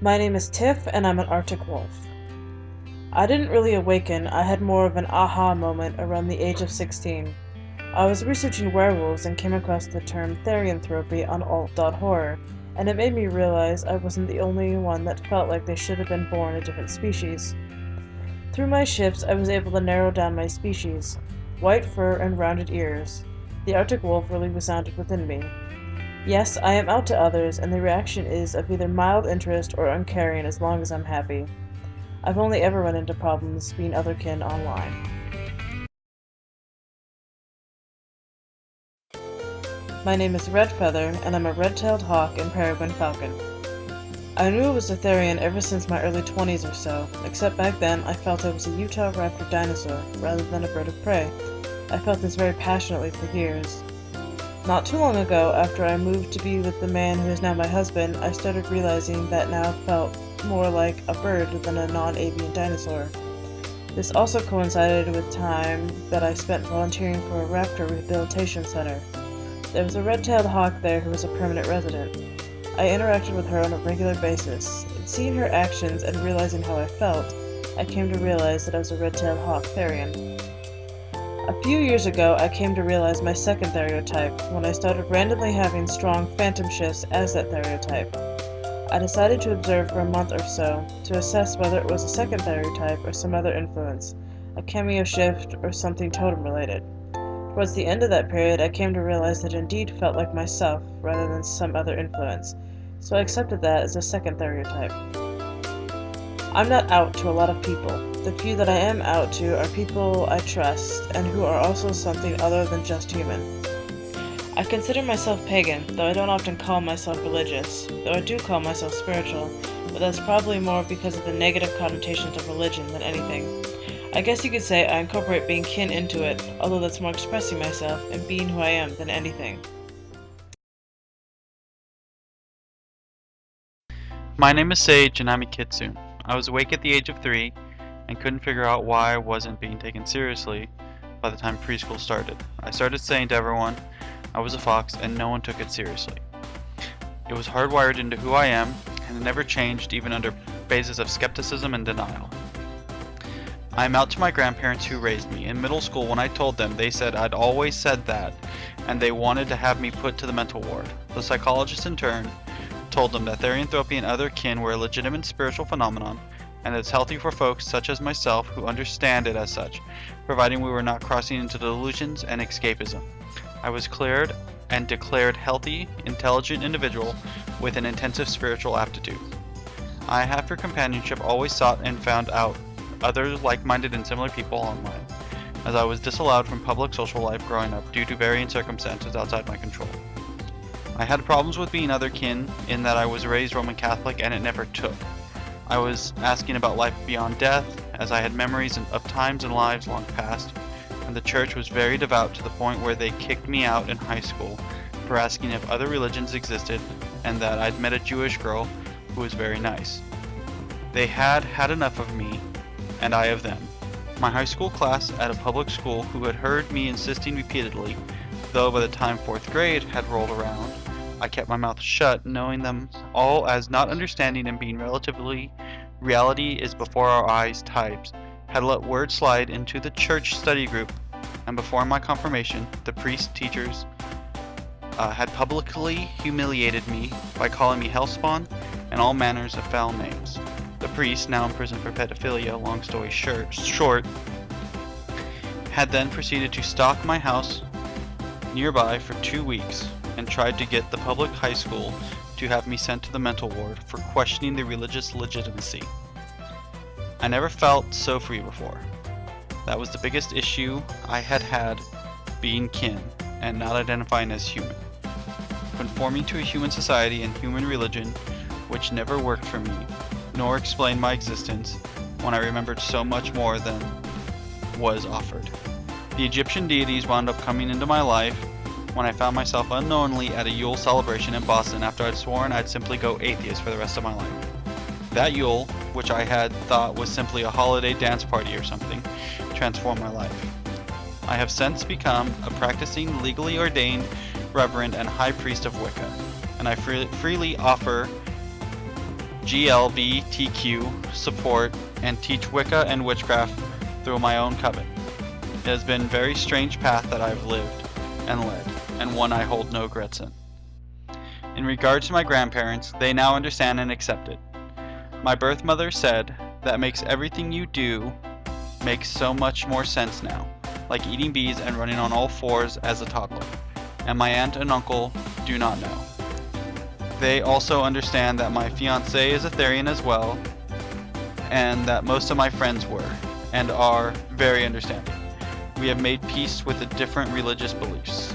My name is Tiff, and I'm an Arctic wolf. I didn't really awaken, I had more of an aha moment around the age of 16. I was researching werewolves and came across the term therianthropy on alt.horror, and it made me realize I wasn't the only one that felt like they should have been born a different species. Through my shifts, I was able to narrow down my species. White fur and rounded ears. The Arctic wolf really resounded within me. Yes, I am out to others, and the reaction is of either mild interest or uncaring as long as I'm happy. I've only ever run into problems being otherkin online. My name is Redfeather, and I'm a red-tailed hawk and peregrine falcon. I knew it was a therian ever since my early 20s or so, except back then I felt I was a Utah raptor dinosaur rather than a bird of prey. I felt this very passionately for years. Not too long ago, after I moved to be with the man who is now my husband, I started realizing that now felt more like a bird than a non-avian dinosaur. This also coincided with time that I spent volunteering for a raptor rehabilitation center. There was a red-tailed hawk there who was a permanent resident. I interacted with her on a regular basis, and seeing her actions and realizing how I felt, I came to realize that I was a red-tailed hawk therian. A few years ago, I came to realize my second theriotype when I started randomly having strong phantom shifts as that theriotype. I decided to observe for a month or so to assess whether it was a second theriotype or some other influence, a cameo shift or something totem related. Towards the end of that period, I came to realize that it indeed felt like myself rather than some other influence, so I accepted that as a second theriotype. I'm not out to a lot of people. The few that I am out to are people I trust and who are also something other than just human. I consider myself pagan, though I don't often call myself religious, though I do call myself spiritual, but that's probably more because of the negative connotations of religion than anything. I guess you could say I incorporate being kin into it, although that's more expressing myself and being who I am than anything. My name is Sage and I'm a kitsune. I was awake at the age of 3 and couldn't figure out why I wasn't being taken seriously by the time preschool started. I started saying to everyone I was a fox and no one took it seriously. It was hardwired into who I am and it never changed even under phases of skepticism and denial. I am out to my grandparents who raised me. In middle school, when I told them, they said I'd always said that, and they wanted to have me put to the mental ward. The psychologist, in turn, told them that therianthropy and other kin were a legitimate spiritual phenomenon, and that it's healthy for folks such as myself who understand it as such, providing we were not crossing into delusions and escapism. I was cleared and declared healthy, intelligent individual with an intensive spiritual aptitude. I have for companionship always sought and found out other like-minded and similar people online, as I was disallowed from public social life growing up due to varying circumstances outside my control. I had problems with being otherkin in that I was raised Roman Catholic and it never took. I was asking about life beyond death, as I had memories of times and lives long past, and the church was very devout to the point where they kicked me out in high school for asking if other religions existed and that I'd met a Jewish girl who was very nice. They had had enough of me and I of them. My high school class at a public school who had heard me insisting repeatedly, though by the time 4th grade had rolled around, I kept my mouth shut, knowing them all as not understanding and being relatively reality is before our eyes types, had let word slide into the church study group, and before my confirmation, the priest teachers had publicly humiliated me by calling me hellspawn and all manners of foul names. The priest, now in prison for pedophilia, long story short, had then proceeded to stalk my house nearby for 2 weeks and tried to get the public high school to have me sent to the mental ward for questioning the religious legitimacy. I never felt so free before. That was the biggest issue I had being kin and not identifying as human. Conforming to a human society and human religion, which never worked for me, nor explained my existence when I remembered so much more than was offered. The Egyptian deities wound up coming into my life when I found myself unknowingly at a Yule celebration in Boston after I'd sworn I'd simply go atheist for the rest of my life. That Yule, which I had thought was simply a holiday dance party or something, transformed my life. I have since become a practicing, legally ordained reverend and high priest of Wicca, and I freely offer GLBTQ support and teach Wicca and witchcraft through my own coven. It has been a very strange path that I've lived and led, and one I hold no regrets in. In regard to my grandparents, they now understand and accept it. My birth mother said, "That makes everything you do make so much more sense now, like eating bees and running on all fours as a toddler." And my aunt and uncle do not know. They also understand that my fiancé is a Therian as well, and that most of my friends were, and are, very understanding. We have made peace with the different religious beliefs.